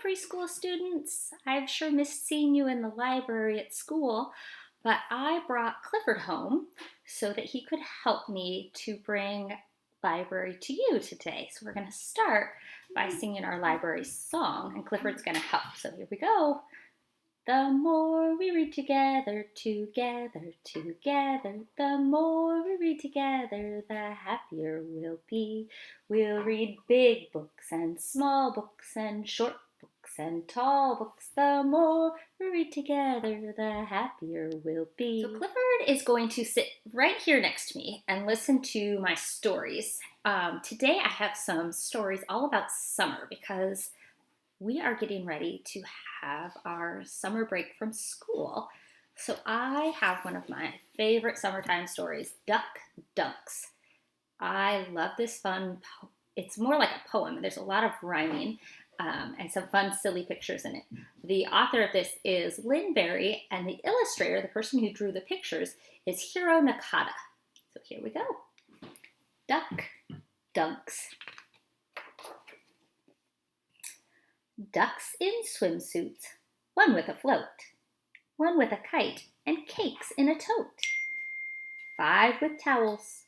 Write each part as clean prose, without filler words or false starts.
preschool students. I've sure missed seeing you in the library at school, but I brought Clifford home so that he could help me to bring library to you today. So we're going to start by singing our library song, and Clifford's going to help. So here we go. The more we read together, together, together, the more we read together, the happier we'll be. We'll read big books and small books and short books and tall books. The more we read together, the happier we'll be. So Clifford is going to sit right here next to me and listen to my stories. Today I have some stories all about summer because we are getting ready to have our summer break from school. So I have one of my favorite summertime stories, Duck Dunks. I love this fun, it's more like a poem. There's a lot of rhyming and some fun, silly pictures in it. The author of this is Lynn Berry, and the illustrator, the person who drew the pictures, is Hiro Nakata. So here we go. Duck Dunks. Ducks in swimsuits, one with a float, one with a kite, and cakes in a tote. 5 with towels,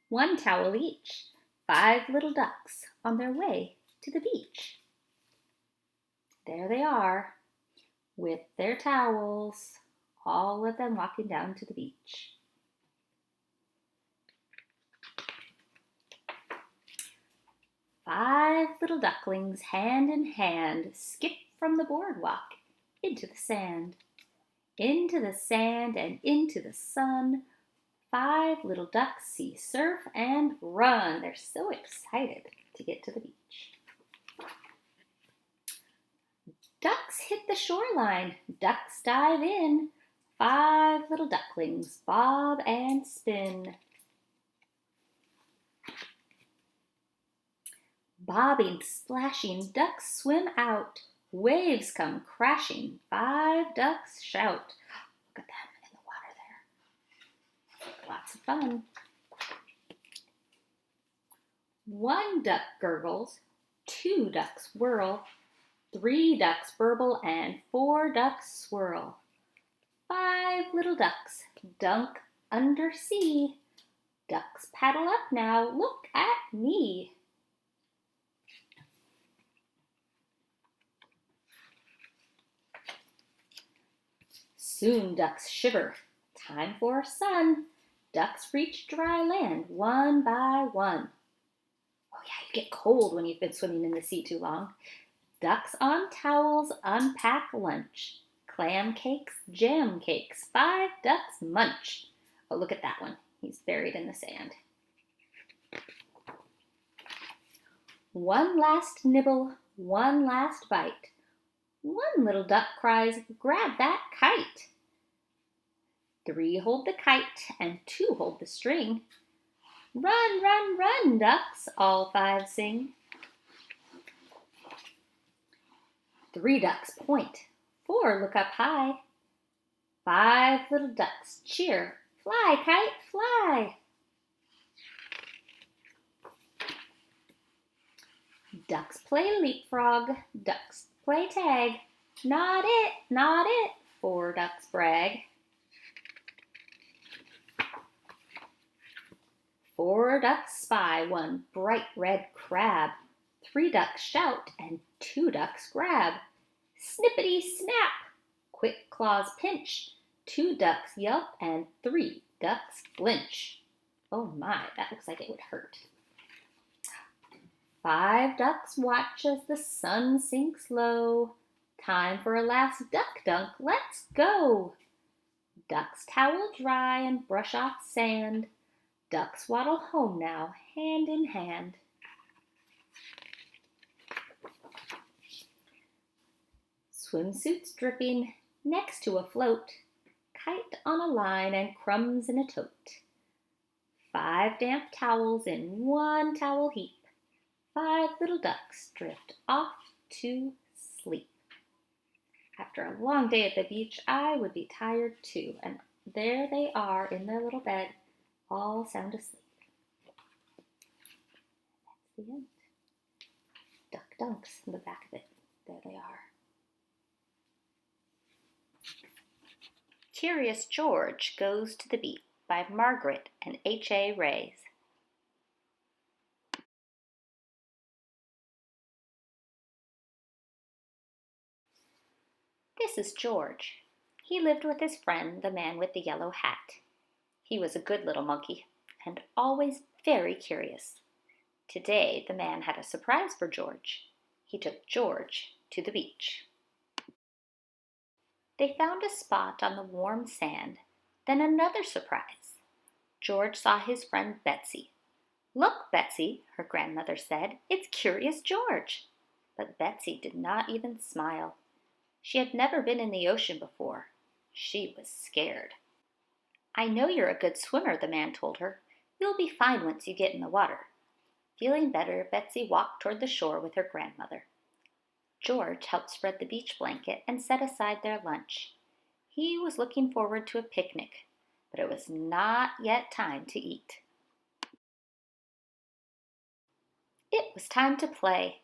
1 towel each, 5 little ducks on their way to the beach. There they are, with their towels, all of them walking down to the beach. Five little ducklings, hand in hand, skip from the boardwalk into the sand. Into the sand and into the sun. 5 little ducks see surf and run. They're so excited to get to the beach. Ducks hit the shoreline. Ducks dive in. 5 little ducklings bob and spin. Bobbing, splashing, ducks swim out. Waves come crashing. 5 ducks shout. Look at them in the water there. Lots of fun. 1 duck gurgles. 2 ducks whirl. 3 ducks burble and 4 ducks swirl. 5 little ducks dunk under sea. Ducks paddle up now. Look at me. Soon ducks shiver. Time for sun. Ducks reach dry land one by one. Oh yeah, you get cold when you've been swimming in the sea too long. Ducks on towels unpack lunch. Clam cakes, jam cakes, 5 ducks munch. Oh, look at that one. He's buried in the sand. One last nibble, one last bite. 1 little duck cries, grab that kite. 3 hold the kite and 2 hold the string. Run, run, run, ducks, all 5 sing. 3 ducks point, 4 look up high. 5 little ducks cheer, fly, kite, fly. Ducks play leapfrog, ducks play tag. Not it, 4 ducks brag. 4 ducks spy 1 bright red crab. 3 ducks shout and 2 ducks grab. Snippity snap, quick claws pinch. 2 ducks yelp and 3 ducks flinch. Oh my, that looks like it would hurt. 5 ducks watch as the sun sinks low. Time for a last duck dunk, let's go. Ducks towel dry and brush off sand. Ducks waddle home now, hand in hand. Swimsuits dripping, next to a float. Kite on a line and crumbs in a tote. 5 damp towels in 1 towel heap. 5 little ducks drift off to sleep. After a long day at the beach, I would be tired too. And there they are in their little bed, all sound asleep. That's the end. Duck Dunks in the back of it. There they are. Curious George Goes to the Beach by Margaret and H.A. Rays. This is George. He lived with his friend, the man with the yellow hat. He was a good little monkey and always very curious. Today the man had a surprise for George. He took George to the beach. They found a spot on the warm sand, then another surprise. George saw his friend Betsy. "Look, Betsy," her grandmother said, "it's Curious George." But Betsy did not even smile. She had never been in the ocean before. She was scared. "I know you're a good swimmer," the man told her. "You'll be fine once you get in the water." Feeling better, Betsy walked toward the shore with her grandmother. George helped spread the beach blanket and set aside their lunch. He was looking forward to a picnic, but it was not yet time to eat. It was time to play.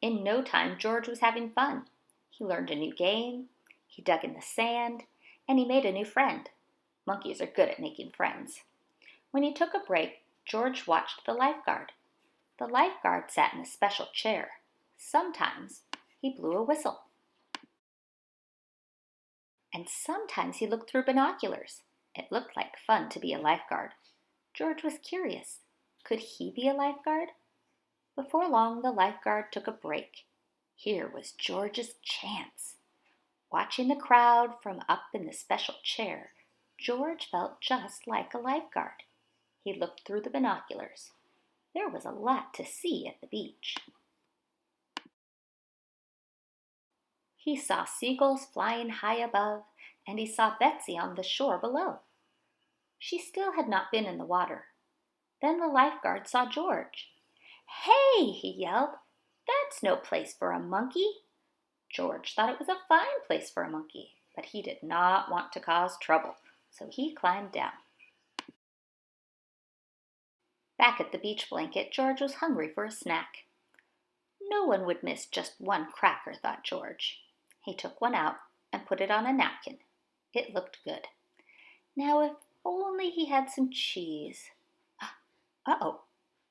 In no time, George was having fun. He learned a new game, he dug in the sand, and he made a new friend. Monkeys are good at making friends. When he took a break, George watched the lifeguard. The lifeguard sat in a special chair. Sometimes he blew a whistle. And sometimes he looked through binoculars. It looked like fun to be a lifeguard. George was curious. Could he be a lifeguard? Before long, the lifeguard took a break. Here was George's chance. Watching the crowd from up in the special chair, George felt just like a lifeguard. He looked through the binoculars. There was a lot to see at the beach. He saw seagulls flying high above, and he saw Betsy on the shore below. She still had not been in the water. Then the lifeguard saw George. "Hey!" he yelled. "That's no place for a monkey." George thought it was a fine place for a monkey, but he did not want to cause trouble, so he climbed down. Back at the beach blanket, George was hungry for a snack. No one would miss just one cracker, thought George. He took one out and put it on a napkin. It looked good. Now if only he had some cheese. Uh-oh,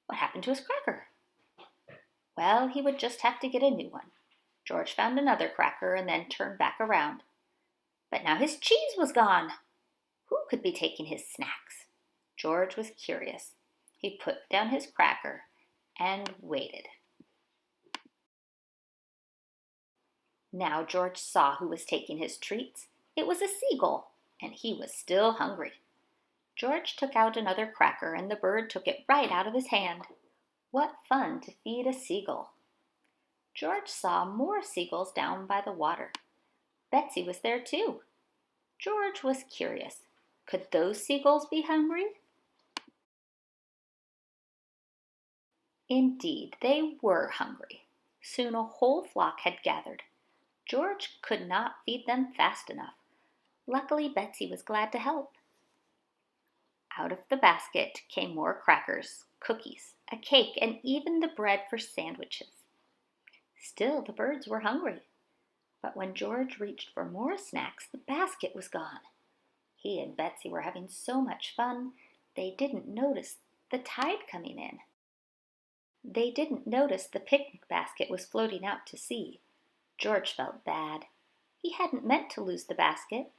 what happened to his cracker? Well, he would just have to get a new one. George found another cracker and then turned back around. But now his cheese was gone. Who could be taking his snacks? George was curious. He put down his cracker and waited. Now George saw who was taking his treats. It was a seagull, and he was still hungry. George took out another cracker, and the bird took it right out of his hand. What fun to feed a seagull! George saw more seagulls down by the water. Betsy was there too. George was curious. Could those seagulls be hungry? Indeed, they were hungry. Soon a whole flock had gathered. George could not feed them fast enough. Luckily, Betsy was glad to help. Out of the basket came more crackers, cookies, a cake, and even the bread for sandwiches. Still, the birds were hungry. But when George reached for more snacks, the basket was gone. He and Betsy were having so much fun, they didn't notice the tide coming in. They didn't notice the picnic basket was floating out to sea. George felt bad. He hadn't meant to lose the basket.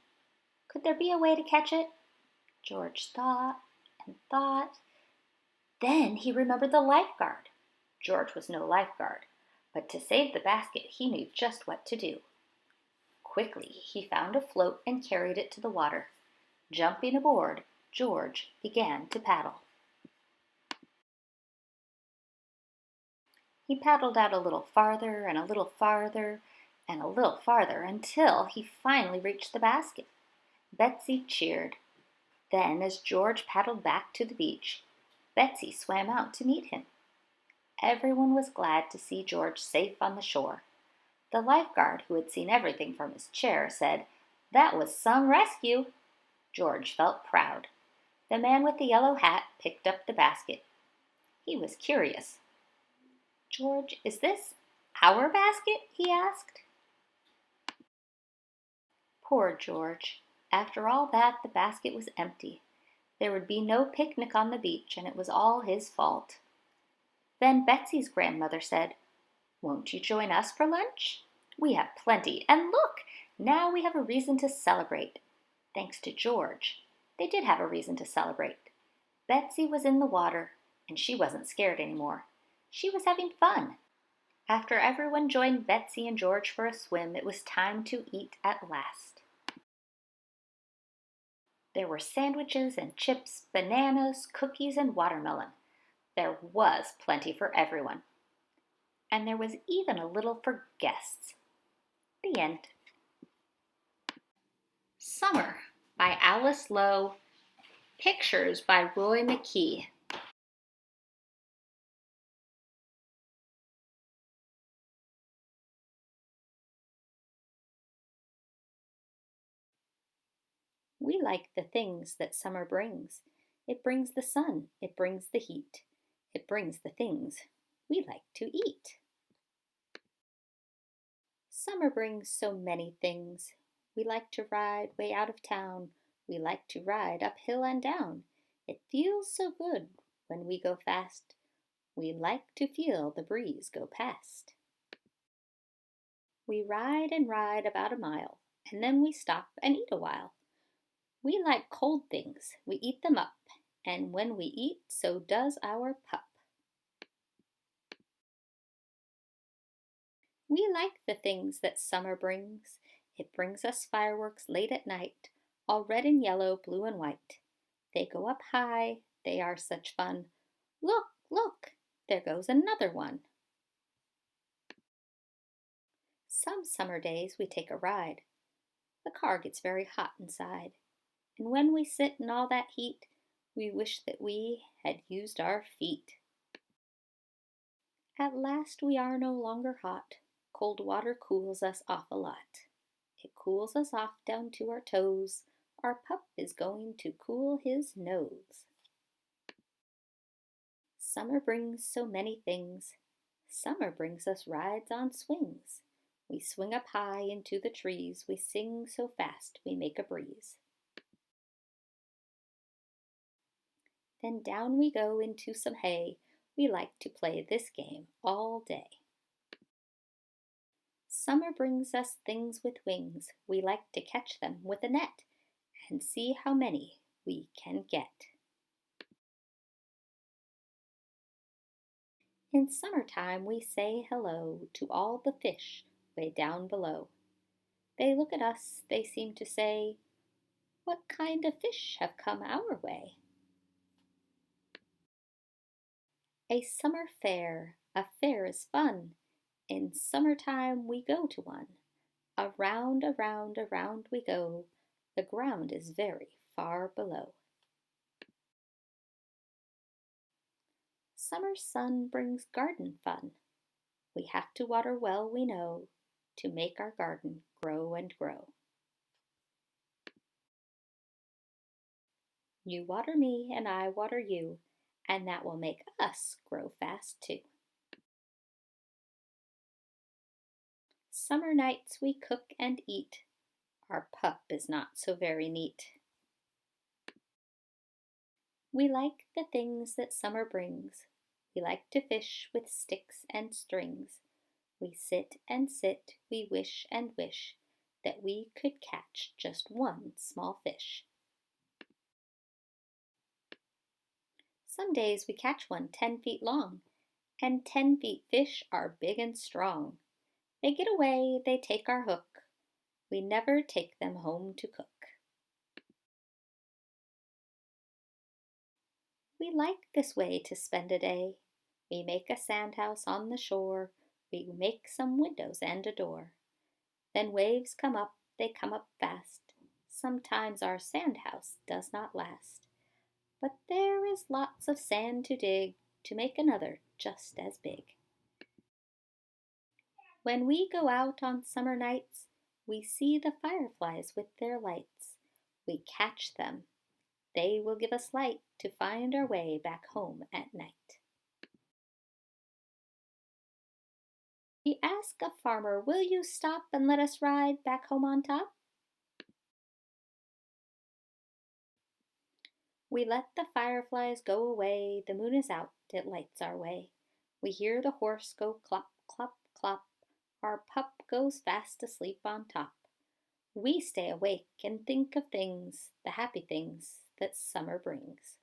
Could there be a way to catch it? George thought and thought. Then he remembered the lifeguard. George was no lifeguard, but to save the basket he knew just what to do. Quickly he found a float and carried it to the water. Jumping aboard, George began to paddle. He paddled out a little farther and a little farther and a little farther until he finally reached the basket. Betsy cheered. Then, as George paddled back to the beach, Betsy swam out to meet him. Everyone was glad to see George safe on the shore. The lifeguard, who had seen everything from his chair, said, "That was some rescue." George felt proud. The man with the yellow hat picked up the basket. He was curious. "George, is this our basket?" he asked. Poor George. After all that, the basket was empty. There would be no picnic on the beach, and it was all his fault. Then Betsy's grandmother said, "Won't you join us for lunch? We have plenty, and look, now we have a reason to celebrate." Thanks to George, they did have a reason to celebrate. Betsy was in the water, and she wasn't scared anymore. She was having fun. After everyone joined Betsy and George for a swim, it was time to eat at last. There were sandwiches and chips, bananas, cookies, and watermelon. There was plenty for everyone. And there was even a little for guests. The end. Summer by Alice Lowe. Pictures by Roy McKee. We like the things that summer brings. It brings the sun, it brings the heat, it brings the things we like to eat. Summer brings so many things. We like to ride way out of town. We like to ride up hill and down. It feels so good when we go fast. We like to feel the breeze go past. We ride and ride about a mile, and then we stop and eat a while. We like cold things, we eat them up, and when we eat, so does our pup. We like the things that summer brings. It brings us fireworks late at night, all red and yellow, blue and white. They go up high, they are such fun. Look, look, there goes another one. Some summer days we take a ride. The car gets very hot inside, and when we sit in all that heat, we wish that we had used our feet. At last we are no longer hot. Cold water cools us off a lot. It cools us off down to our toes. Our pup is going to cool his nose. Summer brings so many things. Summer brings us rides on swings. We swing up high into the trees. We sing so fast we make a breeze. Then down we go into some hay. We like to play this game all day. Summer brings us things with wings. We like to catch them with a net and see how many we can get. In summertime we say hello to all the fish way down below. They look at us, they seem to say, "What kind of fish have come our way?" A summer fair, a fair is fun. In summertime we go to one. Around, around, around we go. The ground is very far below. Summer sun brings garden fun. We have to water well, we know, to make our garden grow and grow. You water me and I water you, and that will make us grow fast too. Summer nights we cook and eat. Our pup is not so very neat. We like the things that summer brings. We like to fish with sticks and strings. We sit and sit, we wish and wish that we could catch just one small fish. Some days we catch one 10 feet long, and 10 feet fish are big and strong. They get away, they take our hook. We never take them home to cook. We like this way to spend a day. We make a sandhouse on the shore. We make some windows and a door. Then waves come up, they come up fast. Sometimes our sandhouse does not last. But there is lots of sand to dig to make another just as big. When we go out on summer nights, we see the fireflies with their lights. We catch them. They will give us light to find our way back home at night. We ask a farmer, "Will you stop and let us ride back home on top?" We let the fireflies go away, the moon is out, it lights our way. We hear the horse go clop, clop, clop, our pup goes fast asleep on top. We stay awake and think of things, the happy things that summer brings.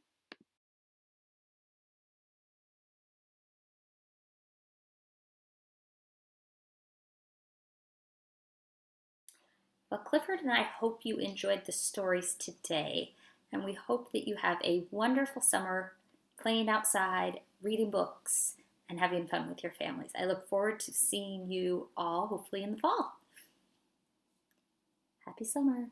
Well, Clifford and I hope you enjoyed the stories today, and we hope that you have a wonderful summer playing outside, reading books, and having fun with your families. I look forward to seeing you all hopefully in the fall. Happy summer.